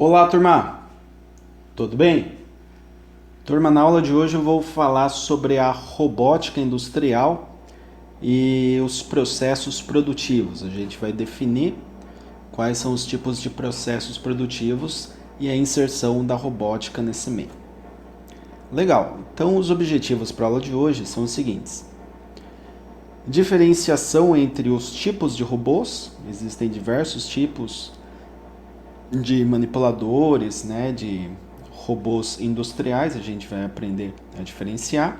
Olá, turma! Tudo bem? Turma, na aula de hoje eu vou falar sobre a robótica industrial e os processos produtivos. A gente vai definir quais são os tipos de processos produtivos e a inserção da robótica nesse meio. Legal, então os objetivos para a aula de hoje são os seguintes. Diferenciação entre os tipos de robôs, existem diversos tipos de manipuladores, de robôs industriais, a gente vai aprender a diferenciar.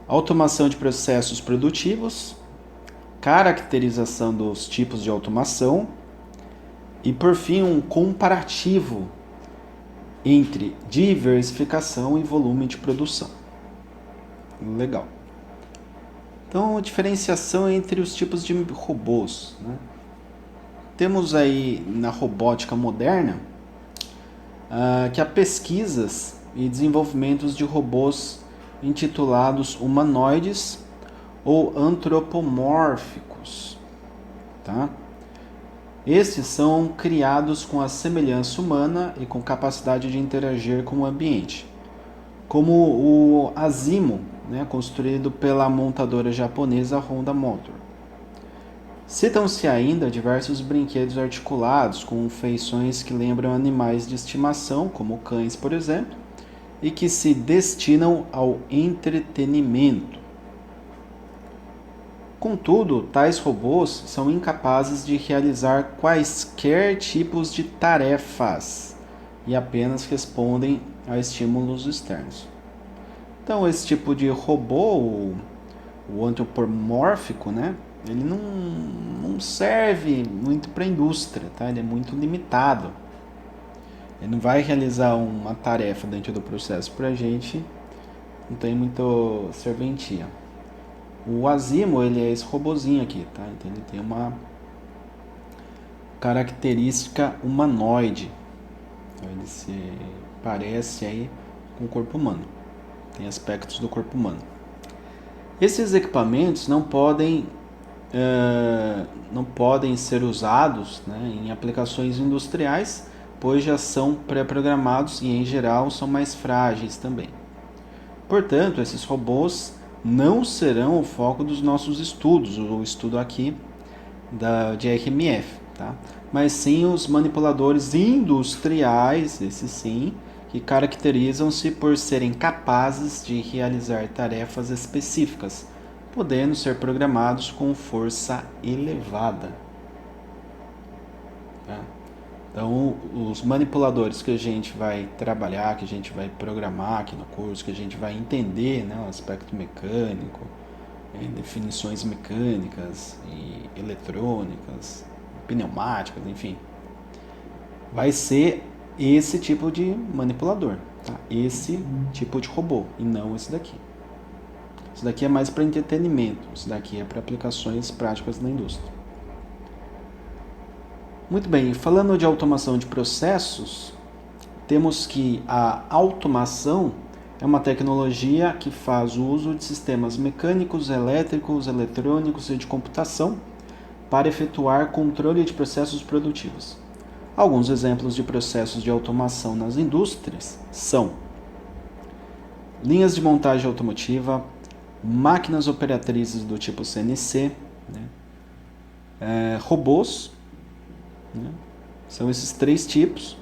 Automação de processos produtivos, caracterização dos tipos de automação e, por fim, um comparativo entre diversificação e volume de produção. Legal. Então, diferenciação entre os tipos de robôs. Temos aí na robótica moderna que há pesquisas e desenvolvimentos de robôs intitulados humanoides ou antropomórficos. Tá? Estes são criados com a semelhança humana e com capacidade de interagir com o ambiente, como o Asimo, construído pela montadora japonesa Honda Motor. Citam-se ainda diversos brinquedos articulados com feições que lembram animais de estimação, como cães, por exemplo, e que se destinam ao entretenimento. Contudo, tais robôs são incapazes de realizar quaisquer tipos de tarefas e apenas respondem a estímulos externos. Então, esse tipo de robô, o antropomórfico, ele não serve muito para a indústria, tá? Ele é muito limitado. Ele não vai realizar uma tarefa dentro do processo para a gente, não tem muito serventia. O Asimo, ele é esse robozinho aqui, tá? Então ele tem uma característica humanoide. Ele se parece aí com o corpo humano. Tem aspectos do corpo humano. Esses equipamentos não podem ser usados em aplicações industriais, pois já são pré-programados e, em geral, são mais frágeis também. Portanto, esses robôs não serão o foco dos nossos estudos, o estudo aqui de RMF, tá? Mas sim os manipuladores industriais, esses sim, que caracterizam-se por serem capazes de realizar tarefas específicas, podendo ser programados com força elevada. Tá? Então, os manipuladores que a gente vai trabalhar, que a gente vai programar aqui no curso, que a gente vai entender o aspecto mecânico, definições mecânicas e eletrônicas, pneumáticas, enfim, vai ser esse tipo de manipulador, tá? Esse tipo de robô, e não esse daqui. Isso daqui é mais para entretenimento, isso daqui é para aplicações práticas na indústria. Muito bem, falando de automação de processos, temos que a automação é uma tecnologia que faz uso de sistemas mecânicos, elétricos, eletrônicos e de computação para efetuar controle de processos produtivos. Alguns exemplos de processos de automação nas indústrias são linhas de montagem automotiva, máquinas operatrizes do tipo CNC, robôs, são esses três tipos,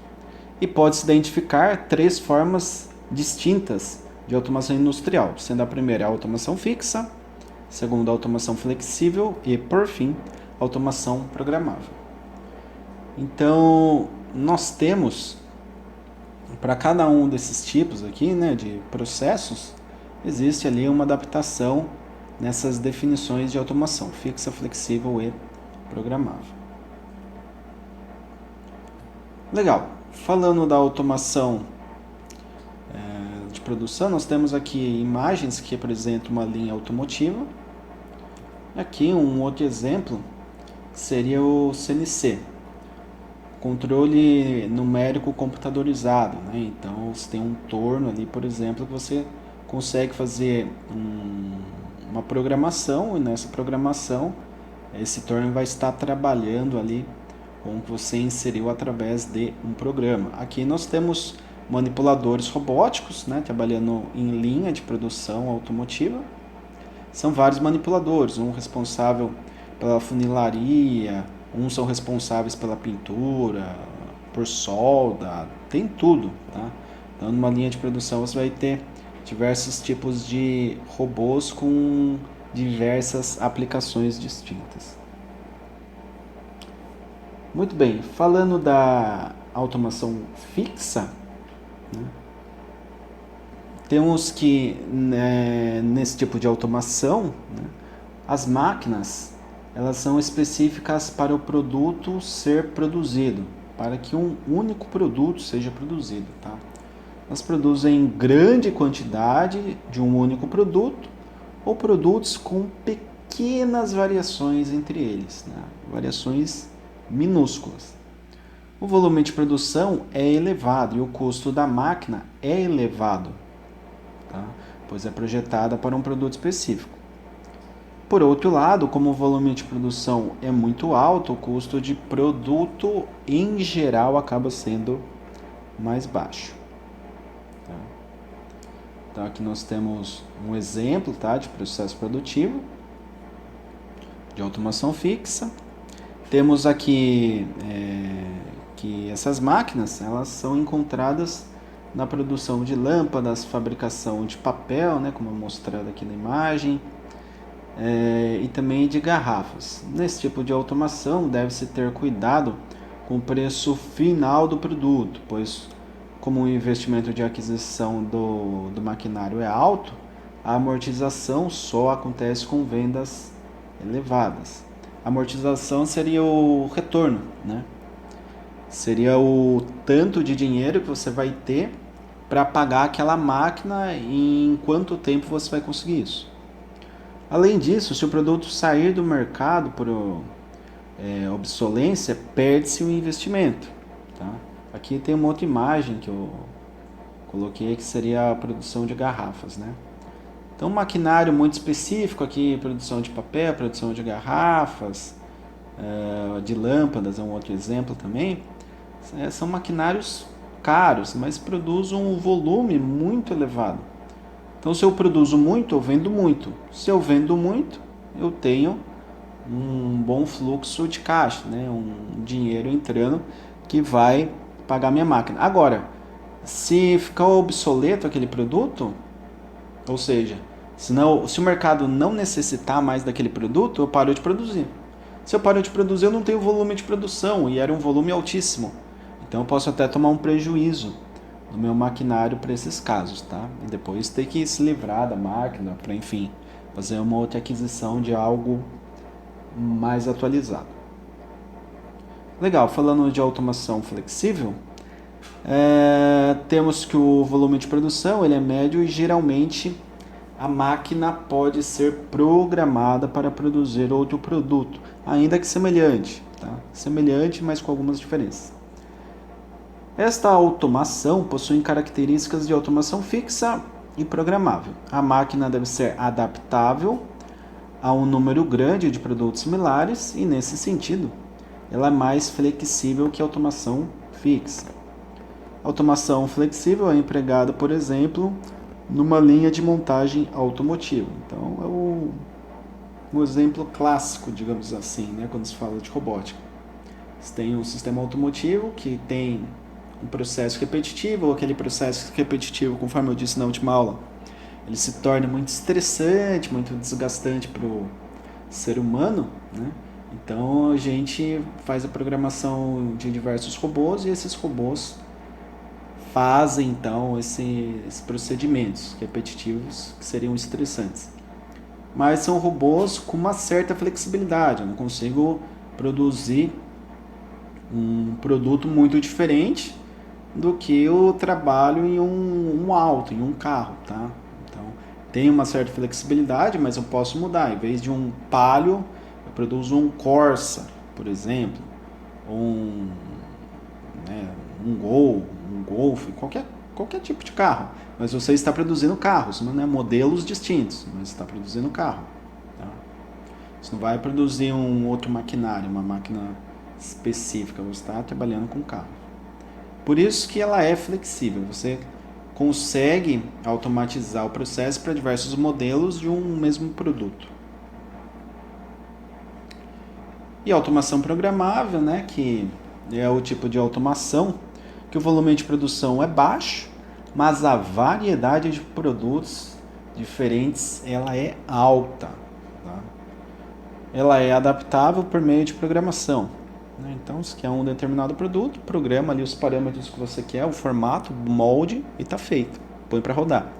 e pode-se identificar três formas distintas de automação industrial, sendo a primeira a automação fixa, a segunda a automação flexível e, por fim, a automação programável. Então, nós temos, para cada um desses tipos aqui, de processos, existe ali uma adaptação nessas definições de automação, fixa, flexível e programável. Legal. Falando da automação de produção, nós temos aqui imagens que representam uma linha automotiva. Aqui um outro exemplo seria o CNC, controle numérico computadorizado. Então você tem um torno ali, por exemplo, que você consegue fazer uma programação, e nessa programação esse torno vai estar trabalhando ali com o que você inseriu através de um programa. Aqui nós temos manipuladores robóticos, né, trabalhando em linha de produção automotiva. São vários manipuladores, um responsável pela funilaria, uns são responsáveis pela pintura, por solda, tem tudo, tá? Então, numa linha de produção você vai ter diversos tipos de robôs com diversas aplicações distintas. Muito bem, falando da automação fixa, né, temos que, né, nesse tipo de automação, né, as máquinas elas são específicas para o produto ser produzido, para que um único produto seja produzido. Tá? Elas produzem grande quantidade de um único produto ou produtos com pequenas variações entre eles, né? Variações minúsculas. O volume de produção é elevado e o custo da máquina é elevado, tá? Pois é projetada para um produto específico. Por outro lado, como o volume de produção é muito alto, o custo de produto em geral acaba sendo mais baixo. Tá? Então aqui nós temos um exemplo, tá, de processo produtivo de automação fixa. Temos aqui que essas máquinas elas são encontradas na produção de lâmpadas, fabricação de papel, né, como mostrado aqui na imagem, e também de garrafas. Nesse tipo de automação deve-se ter cuidado com o preço final do produto, pois como o investimento de aquisição do maquinário é alto, a amortização só acontece com vendas elevadas. A amortização seria o retorno, né? Seria o tanto de dinheiro que você vai ter para pagar aquela máquina e em quanto tempo você vai conseguir isso. Além disso, se o produto sair do mercado por obsolência, perde-se o investimento. Tá? Aqui tem uma outra imagem que eu coloquei que seria a produção de garrafas. Né? Então, um maquinário muito específico aqui, produção de papel, produção de garrafas, de lâmpadas é um outro exemplo também. São maquinários caros, mas produzem um volume muito elevado. Então, se eu produzo muito, eu vendo muito. Se eu vendo muito, eu tenho um bom fluxo de caixa, né? Um dinheiro entrando que vai pagar minha máquina. Agora, se ficar obsoleto aquele produto, ou seja, se o mercado não necessitar mais daquele produto, eu paro de produzir. Se eu paro de produzir, eu não tenho volume de produção, e era um volume altíssimo. Então, eu posso até tomar um prejuízo no meu maquinário para esses casos, tá? E depois ter que se livrar da máquina para, enfim, fazer uma outra aquisição de algo mais atualizado. Legal, falando de automação flexível, temos que o volume de produção ele é médio e geralmente a máquina pode ser programada para produzir outro produto, ainda que semelhante, tá? Semelhante, mas com algumas diferenças. Esta automação possui características de automação fixa e programável. A máquina deve ser adaptável a um número grande de produtos similares e, nesse sentido, ela é mais flexível que a automação fixa. A automação flexível é empregada, por exemplo, numa linha de montagem automotiva. Então, é um exemplo clássico, digamos assim, né, quando se fala de robótica. Você tem um sistema automotivo que tem um processo repetitivo, ou aquele processo repetitivo, conforme eu disse na última aula, ele se torna muito estressante, muito desgastante para o ser humano, né? Então a gente faz a programação de diversos robôs e esses robôs fazem então esses procedimentos repetitivos que seriam estressantes. Mas são robôs com uma certa flexibilidade, eu não consigo produzir um produto muito diferente do que o trabalho em um auto, em um carro, tá? Então, tem uma certa flexibilidade, mas eu posso mudar. Em vez de um Palio, eu produzo um Corsa, por exemplo, ou um Gol, um Golf, qualquer tipo de carro. Mas você está produzindo carros, não é modelos distintos, mas está produzindo carro. Tá? Você não vai produzir um outro maquinário, uma máquina específica, você está trabalhando com carro. Por isso que ela é flexível, você consegue automatizar o processo para diversos modelos de um mesmo produto. E automação programável, né, que é o tipo de automação que o volume de produção é baixo, mas a variedade de produtos diferentes ela é alta. Tá? Ela é adaptável por meio de programação. Né? Então, se quer um determinado produto, programa ali os parâmetros que você quer, o formato, o molde e está feito. Põe para rodar.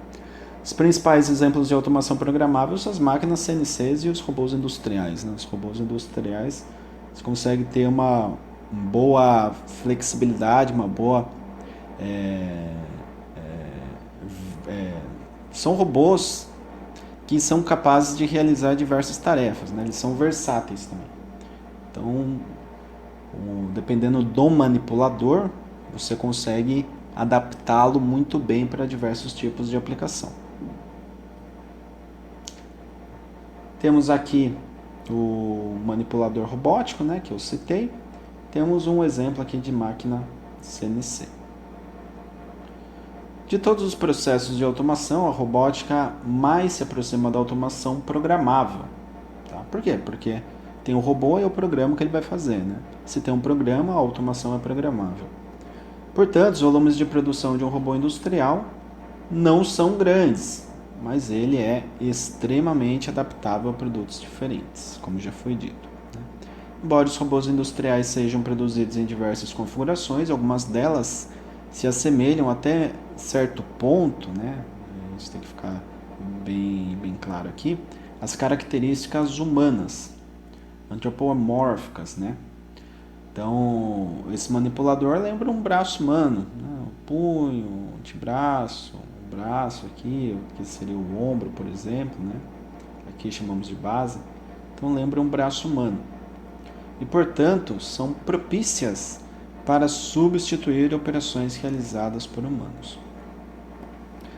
Os principais exemplos de automação programável são as máquinas CNCs e os robôs industriais. Né? Os robôs industriais você consegue ter uma boa flexibilidade, uma boa... são robôs que são capazes de realizar diversas tarefas. Né? Eles são versáteis também. Então, dependendo do manipulador, você consegue adaptá-lo muito bem para diversos tipos de aplicação. Temos aqui o manipulador robótico, né, que eu citei. Temos um exemplo aqui de máquina CNC. De todos os processos de automação, a robótica mais se aproxima da automação programável. Tá? Por quê? Porque tem o robô e o programa que ele vai fazer. Né? Se tem um programa, a automação é programável. Portanto, os volumes de produção de um robô industrial não são grandes, mas ele é extremamente adaptável a produtos diferentes, como já foi dito. Né? Embora os robôs industriais sejam produzidos em diversas configurações, algumas delas se assemelham até certo ponto, né? Isso tem que ficar bem claro aqui, as características humanas, antropomórficas, né? Então, esse manipulador lembra um braço humano, né? O punho, o antebraço, o braço aqui, que seria o ombro, por exemplo, né? Aqui chamamos de base. Então, lembra um braço humano. E, portanto, são propícias para substituir operações realizadas por humanos.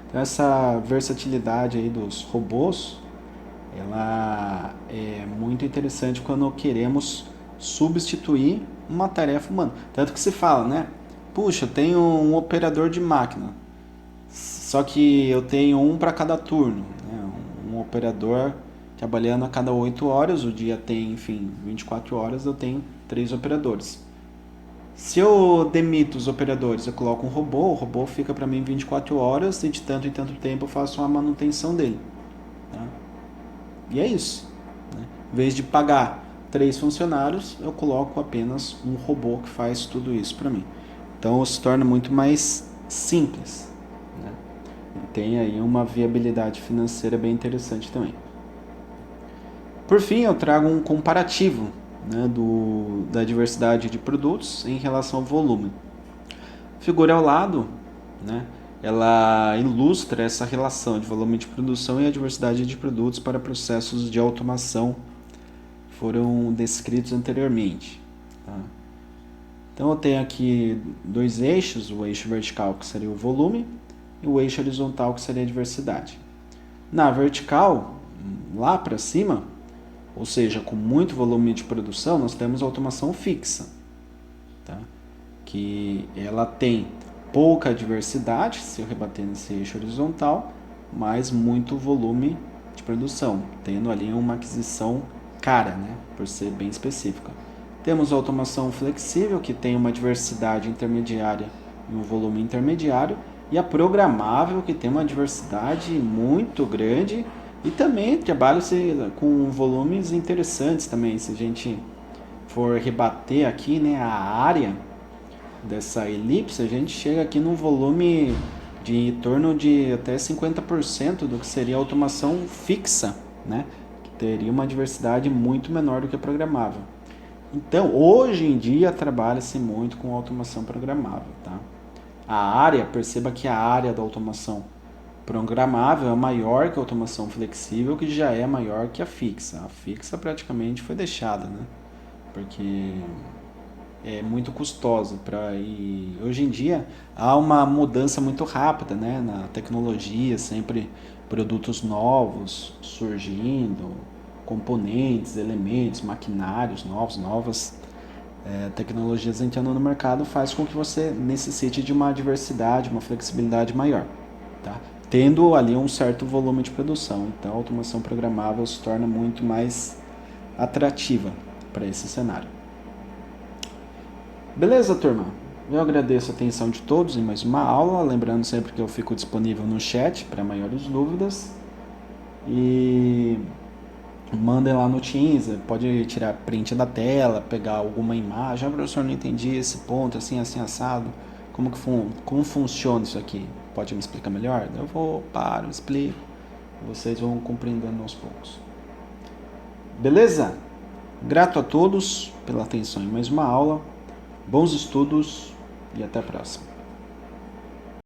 Então, essa versatilidade aí dos robôs, ela é muito interessante quando queremos substituir uma tarefa humana. Tanto que se fala, né? Puxa, eu tenho um operador de máquina, só que eu tenho um para cada turno. Né? Um operador trabalhando a cada 8 horas, o dia tem, enfim, 24 horas, eu tenho 3 operadores. Se eu demito os operadores, eu coloco um robô, o robô fica para mim 24 horas e de tanto em tanto tempo eu faço a manutenção dele. Tá? E é isso. Né? Em vez de pagar 3 funcionários, eu coloco apenas um robô que faz tudo isso para mim. Então se torna muito mais simples. Né? E tem aí uma viabilidade financeira bem interessante também. Por fim, eu trago um comparativo, né, da diversidade de produtos em relação ao volume. A figura ao lado, né, ela ilustra essa relação de volume de produção e a diversidade de produtos para processos de automação que foram descritos anteriormente. Tá? Então eu tenho aqui 2 eixos, o eixo vertical que seria o volume e o eixo horizontal que seria a diversidade. Na vertical, lá para cima, ou seja, com muito volume de produção, nós temos a automação fixa, tá? Que ela tem pouca diversidade, se eu rebater nesse eixo horizontal, mas muito volume de produção, tendo ali uma aquisição cara, né? Por ser bem específica. Temos a automação flexível, que tem uma diversidade intermediária e um volume intermediário, e a programável, que tem uma diversidade muito grande e também trabalha com volumes interessantes também. Se a gente for rebater aqui, né, a área dessa elipse, a gente chega aqui num volume de em torno de até 50% do que seria a automação fixa, né, que teria uma diversidade muito menor do que a programável. Então, hoje em dia, trabalha-se muito com automação programável. Tá? A área, perceba que a área da automação programável é maior que a automação flexível, que já é maior que a fixa. A fixa praticamente foi deixada, né? Porque é muito custosa. E hoje em dia há uma mudança muito rápida, né? Na tecnologia, sempre produtos novos surgindo, componentes, elementos, maquinários novos, novas Tecnologias entrando no mercado faz com que você necessite de uma diversidade, uma flexibilidade maior, tá? Tendo ali um certo volume de produção. Então a automação programável se torna muito mais atrativa para esse cenário. Beleza, turma? Eu agradeço a atenção de todos em mais uma aula, lembrando sempre que eu fico disponível no chat para maiores dúvidas. E mandem lá no Teams, pode tirar print da tela, pegar alguma imagem. Ah, professor, não entendi esse ponto, assim, assim, assado. Como funciona isso aqui? Pode me explicar melhor? Eu paro, explico. Vocês vão compreendendo aos poucos. Beleza? Grato a todos pela atenção em mais uma aula. Bons estudos e até a próxima.